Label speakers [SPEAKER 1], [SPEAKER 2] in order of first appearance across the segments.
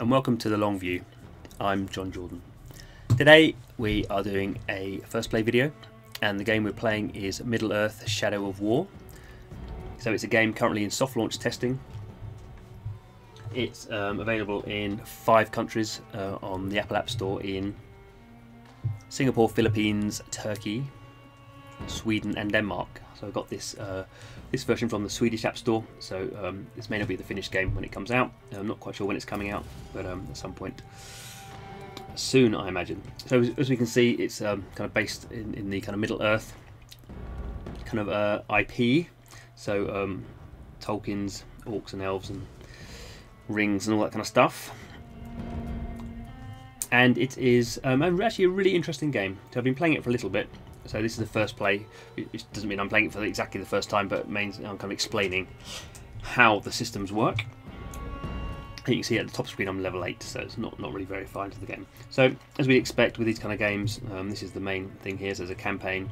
[SPEAKER 1] and welcome to the long view. I'm Jon Jordan. Today we are doing a first play video, and the game we're playing is Middle-earth: Shadow of War. So it's a game currently in soft launch testing. It's available in 5 countries on the Apple App Store in Singapore, Philippines, Turkey, Sweden and Denmark. So I've got this this version from the Swedish App Store, so this may not be the finished game when it comes out. I'm not quite sure when it's coming out, but at some point soon, I imagine. So as we can see, it's kind of based in the kind of Middle-earth kind of IP. So Tolkien's orcs and elves and rings and all that kind of stuff. And it is actually a really interesting game. So I've been playing it for a little bit. So this is the first play, which doesn't mean I'm playing it for exactly the first time, but it means I'm kind of explaining how the systems work. You can see at the top screen I'm level 8, so it's not really very far into the game. So as we'd expect with these kind of games, this is the main thing here. So there's a campaign,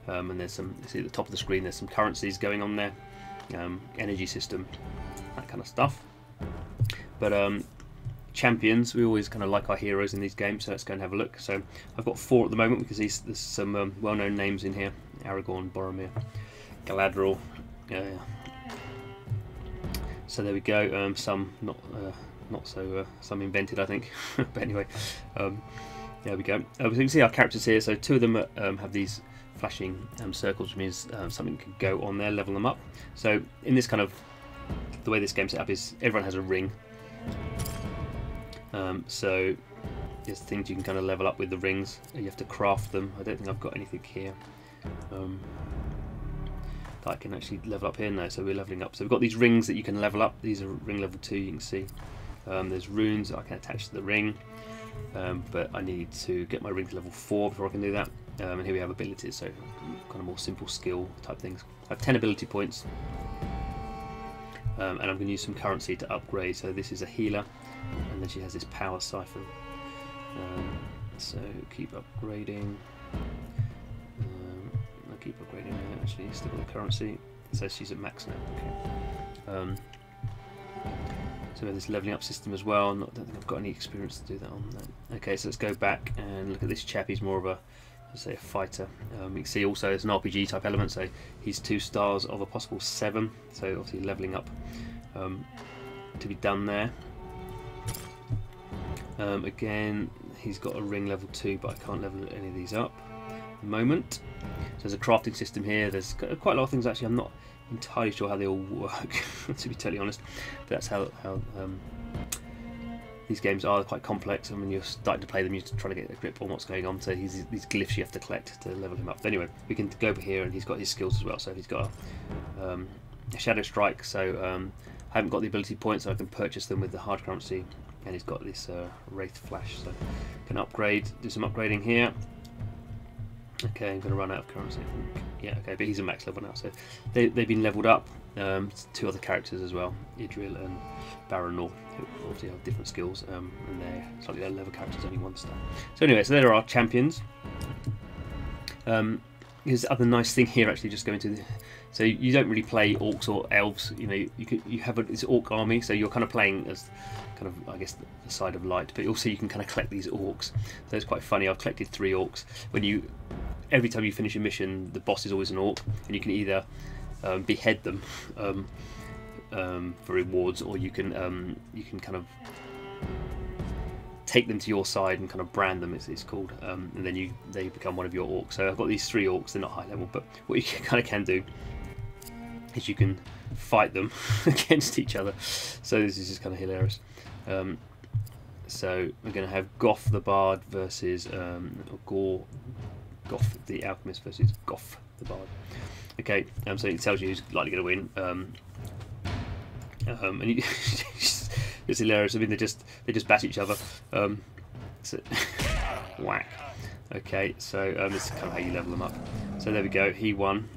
[SPEAKER 1] and there's some, you see at the top of the screen there's some currencies going on there, energy system, that kind of stuff. But champions, we always kind of like our heroes in these games, so let's go and have a look. So I've got 4 at the moment because there's some well-known names in here: Aragorn, Boromir, Galadriel. So there we go. Some not so some invented, I think. But anyway, there we go. So you can see our characters here. So 2 of them have these flashing circles, which means something can go on there, level them up. So in this kind of, the way this game's set up is everyone has a ring. So there's things you can kind of level up with the rings. You have to craft them. I don't think I've got anything here that I can actually level up here now. So we're leveling up. So we've got these rings that you can level up. These are ring level 2. You can see there's runes that I can attach to the ring, but I need to get my ring to level 4 before I can do that. And here we have abilities, so kind of more simple skill type things. I have 10 ability points, and I'm going to use some currency to upgrade. So this is a healer, and then she has this power siphon. So keep upgrading. I'll keep upgrading her, actually, still got the currency. So she's at max now. Okay. So we have this leveling up system as well. I don't think I've got any experience to do that on that. Okay, so let's go back and look at this chap. He's more of a, let's say, a fighter. You can see also there's an RPG type element. So he's 2 stars of a possible 7. So obviously leveling up to be done there. Again, he's got a ring level 2, but I can't level any of these up at the moment. So there's a crafting system here. There's quite a lot of things actually. I'm not entirely sure how they all work, to be totally honest. But that's how these games are. They're quite complex, and when you're starting to play them, you're trying to get a grip on what's going on. So these glyphs you have to collect to level him up. But anyway, we can go over here, and he's got his skills as well. So he's got a shadow strike. So I haven't got the ability points, so I can purchase them with the hard currency. And he's got this wraith flash, so can upgrade, do some upgrading here. Okay, I'm going to run out of currency, I think. Yeah, okay, but he's a max level now, so they've been leveled up. 2 other characters as well, Idril and Baranor, who obviously have different skills, and they're slightly lower level characters, only 1 star. So anyway, so there are our champions. Here's the other nice thing here, actually, just going to the, so you don't really play orcs or elves. You know, you have this orc army, so you're kind of playing as kind of, I guess, the side of light, but also you can kind of collect these orcs. So it's quite funny. I've collected 3 orcs. Every time you finish a mission, the boss is always an orc, and you can either behead them for rewards, or you can kind of take them to your side and kind of brand them, it's called, and then they become one of your orcs. So I've got these 3 orcs. They're not high level, but what you kind of can do is you can fight them against each other. So this is just kind of hilarious. So we're going to have Goff the Bard versus Goff the Alchemist versus Goff the Bard. Okay, so it tells you who's likely going to win. And it's hilarious. I mean, they just bat each other. So whack. Okay, so this is kind of how you level them up. So there we go. He won.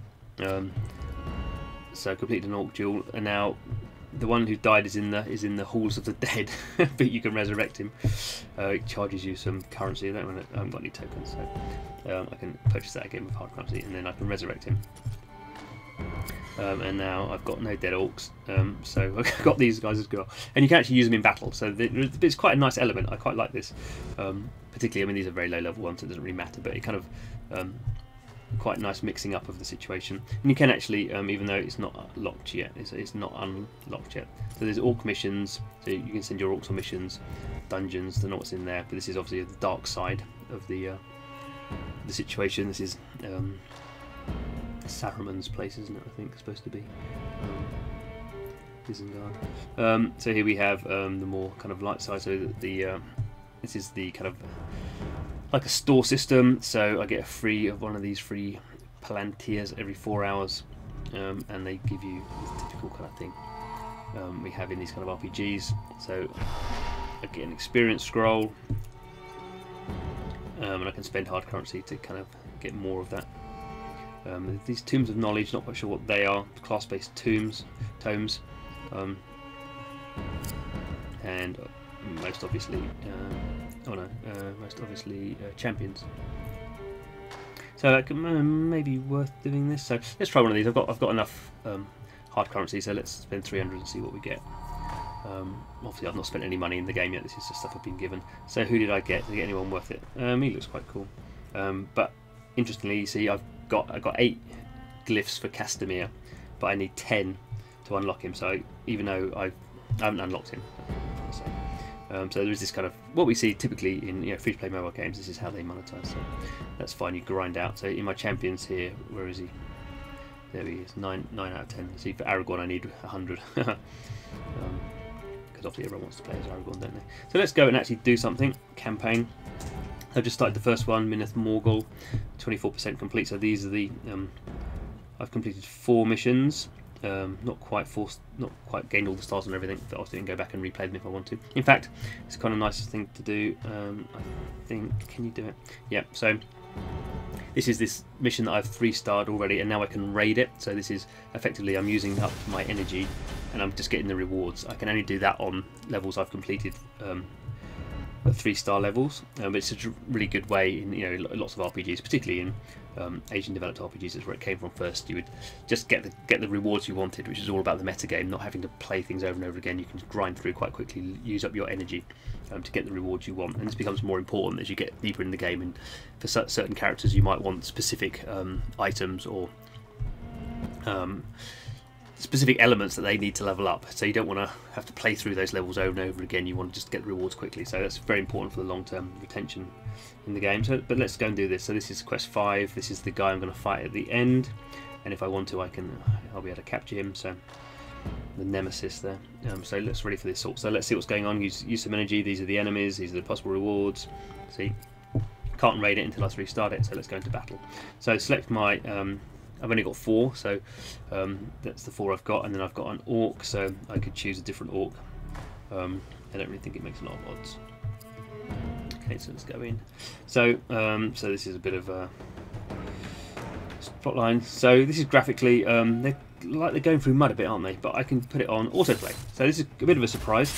[SPEAKER 1] So completed an orc duel, and now the one who died is in the halls of the dead, but you can resurrect him. It charges you some currency. I haven't got any tokens, so I can purchase that again with hard currency, and then I can resurrect him. And now I've got no dead orcs, so I've got these guys as well. And you can actually use them in battle, so it's quite a nice element. I quite like this, particularly. I mean, these are very low level ones, so it doesn't really matter. But it kind of quite nice mixing up of the situation. And you can actually, even though it's not locked yet, it's not unlocked yet. So there's orc missions, so you can send your orcs on missions, dungeons. Don't know what's in there, but this is obviously the dark side of the situation. This is Saruman's place, isn't it? I think it's supposed to be Isengard. So here we have the more kind of light side. So this is the kind of like a store system. So I get a free of one of these free palantirs every 4 hours, and they give you this typical kind of thing we have in these kind of RPGs. So I get an experience scroll, and I can spend hard currency to kind of get more of that. These tomes of knowledge, not quite sure what they are. Class-based tomes, and most obviously, champions. So that can maybe worth doing this. So let's try one of these. I've got enough hard currency, so let's spend 300 and see what we get. Obviously, I've not spent any money in the game yet. This is just stuff I've been given. So who did I get? Did I get anyone worth it? He looks quite cool. But interestingly, you see, I've got 8 glyphs for Castamere, but I need 10 to unlock him. So even though I haven't unlocked him, so there is this kind of what we see typically in free-to-play mobile games. This is how they monetize. So that's fine. You grind out. So in my champions here, where is he? There he is. 9 out of 10. See, for Aragorn I need 100. Because obviously everyone wants to play as Aragorn, don't they? So let's go and actually do something. Campaign. I've just started the first one, Minas Morgul, 24% complete. So these are the I've completed 4 missions. Not quite gained all the stars and everything. But I can go back and replay them if I want to. In fact, it's kind of a nice thing to do. I think, can you do it? Yeah. So this is this mission that I've 3-starred already, and now I can raid it. So this is effectively I'm using up my energy, and I'm just getting the rewards. I can only do that on levels I've completed. 3-star levels, but it's a really good way in lots of RPGs, particularly in Asian developed RPGs. Is where it came from first. You would just get the rewards you wanted, which is all about the metagame, not having to play things over and over again. You can grind through quite quickly, use up your energy to get the rewards you want, and this becomes more important as you get deeper in the game. And for certain characters, you might want specific items or specific elements that they need to level up, so you don't want to have to play through those levels over and over again. You want to just get the rewards quickly, so that's very important for the long-term retention in the game. So, but let's go and do this. So this is quest 5. This is the guy I'm going to fight at the end, and if I want to, I'll be able to capture him. So the nemesis there. So let's ready for this sort. So let's see what's going on. Use some energy. These are the enemies. These are the possible rewards. See, can't raid it until I restart it. So let's go into battle. So select my I've only got 4, so that's the 4 I've got, and then I've got an orc, so I could choose a different orc. I don't really think it makes a lot of odds. Okay, so let's go in. So so this is a bit of a plotline. So this is graphically, they're going through mud a bit, aren't they? But I can put it on autoplay. So this is a bit of a surprise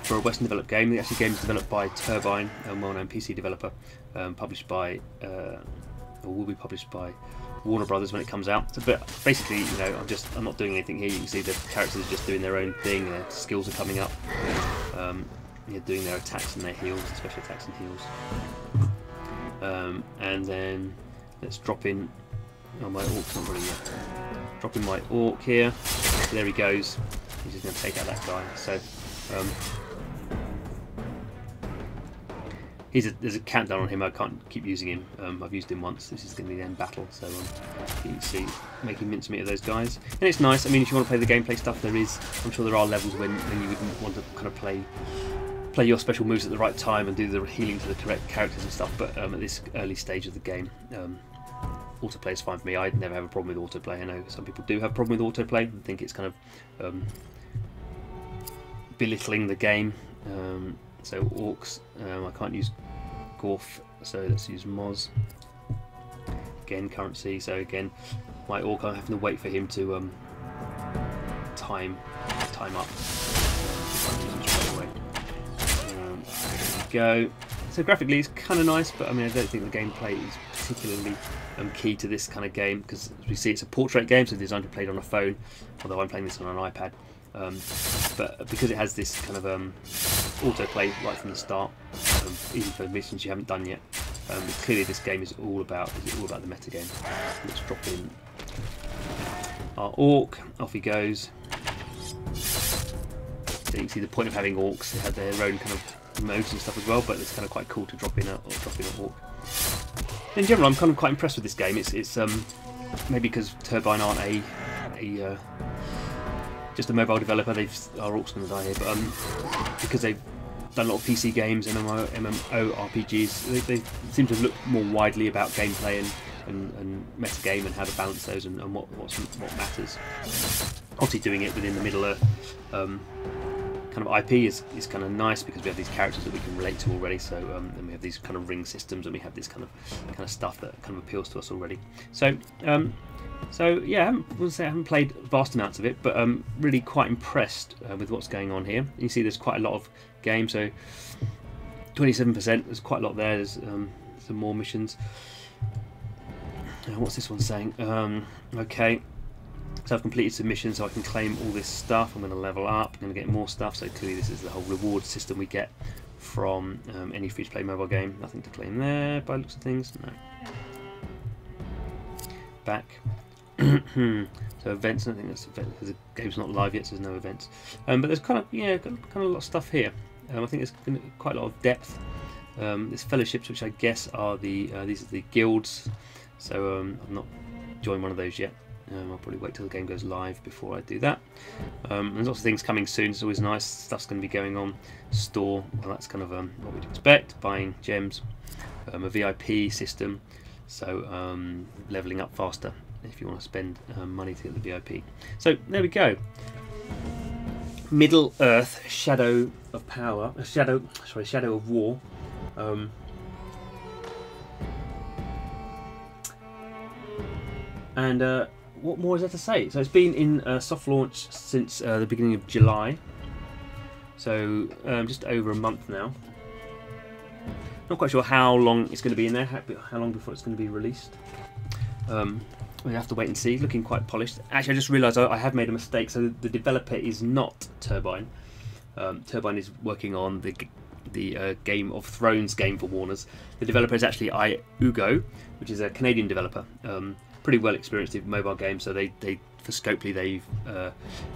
[SPEAKER 1] for a Western developed game. The actual game is developed by Turbine, a well-known PC developer, published by. Or will be published by Warner Bros when it comes out. So, but basically, I'm not doing anything here. You can see the characters are just doing their own thing. Their skills are coming up. Doing their attacks and their heals, special attacks and heals. And then let's drop in. Oh, my orc's not ready yet. Drop in my orc here. So there he goes. He's just going to take out that guy. So. There's a countdown on him. I can't keep using him. I've used him once. This is going to be the end battle, so you can see making mincemeat of those guys. And it's nice. I mean, if you want to play the gameplay stuff, I'm sure there are levels when you would want to kind of play your special moves at the right time and do the healing to the correct characters and stuff. But at this early stage of the game, autoplay is fine for me. I never have a problem with autoplay. I know some people do have a problem with autoplay and think it's kind of belittling the game. So orcs, I can't use Gorf, so let's use Moz. Again, currency, so again, my orc, I'm having to wait for him to time up. There we go. So graphically it's kind of nice, but I mean I don't think the gameplay is particularly key to this kind of game, because as we see, it's a portrait game, so designed to be played on a phone, although I'm playing this on an iPad. But because it has this kind of autoplay right from the start, even for missions you haven't done yet, clearly this game is all about the meta game. Let's drop in our orc. Off he goes. So you can see the point of having orcs. They have their own kind of modes and stuff as well, but it's kind of quite cool to drop in an orc. In general, I'm kind of quite impressed with this game. It's maybe because Turbine aren't a just a mobile developer. Our orcs going to die here, but because they've done a lot of PC games, MMO RPGs, they seem to look more widely about gameplay and meta game and how to balance those and what matters. Obviously, doing it within the Middle Earth kind of IP is kind of nice, because we have these characters that we can relate to already. So and we have these kind of ring systems, and we have this kind of stuff that kind of appeals to us already. So yeah, I haven't played vast amounts of it, but I'm really quite impressed with what's going on here. You see, there's quite a lot of games. So 27%. There's quite a lot there. There's some more missions. What's this one saying? Okay. So I've completed submissions, so I can claim all this stuff. I'm going to level up. I'm going to get more stuff. So clearly this is the whole reward system we get from any free-to-play mobile game. Nothing to claim there by the looks of things. No. Back. So events. I think that's because the game's not live yet, so there's no events. But there's kind of a lot of stuff here. I think there's quite a lot of depth. There's fellowships, which I guess are these are the guilds. So I've not joined one of those yet. I'll probably wait till the game goes live before I do that. There's lots of things coming soon. It's always nice. Stuff's going to be going on. Store. Well, that's kind of what we'd expect. Buying gems. A VIP system. So leveling up faster if you want to spend money to get the VIP. So there we go. Middle Earth, Shadow of Power. Shadow of War. And what more is there to say? So it's been in soft launch since the beginning of July, so just over a month now. Not quite sure how long it's going to be in there, how long before it's going to be released. We have to wait and see. Looking quite polished. Actually, I just realised I have made a mistake. So the developer is not Turbine. Turbine is working on the Game of Thrones game for Warner's. The developer is actually IUGO, which is a Canadian developer. Pretty well experienced in mobile games, so they for Scopely they've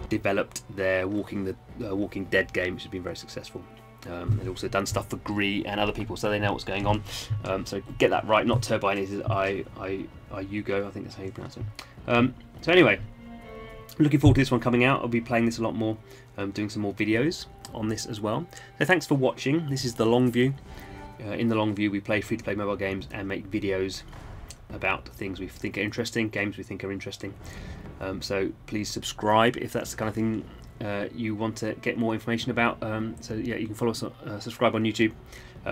[SPEAKER 1] developed their Walking Dead game, which has been very successful. They've also done stuff for Gree and other people, so they know what's going on. So get that right, not Turbine, it is IUGO, I think that's how you pronounce it. So anyway, looking forward to this one coming out. I'll be playing this a lot more, doing some more videos on this as well. So thanks for watching. This is the long view. In the long view, we play free-to-play mobile games and make videos about things we think are interesting, games we think are interesting. So please subscribe if that's the kind of thing you want to get more information about. So yeah, you can follow us, subscribe on YouTube,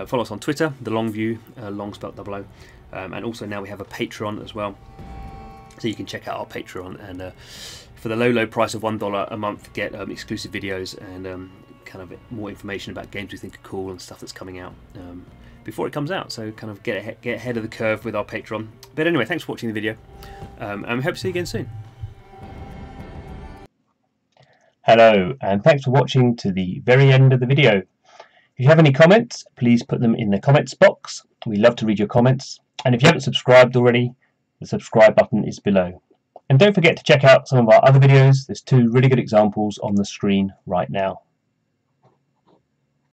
[SPEAKER 1] follow us on Twitter, the Long View, long spelled double O, and also now we have a Patreon as well. So you can check out our Patreon, and for the low price of $1 a month, get exclusive videos and kind of more information about games we think are cool and stuff that's coming out before it comes out. So kind of get ahead of the curve with our Patreon. But anyway, thanks for watching the video, and we hope to see you again soon.
[SPEAKER 2] Hello, and thanks for watching to the very end of the video. If you have any comments, please put them in the comments box. We love to read your comments. And if you haven't subscribed already, the subscribe button is below. And don't forget to check out some of our other videos. There's 2 really good examples on the screen right now.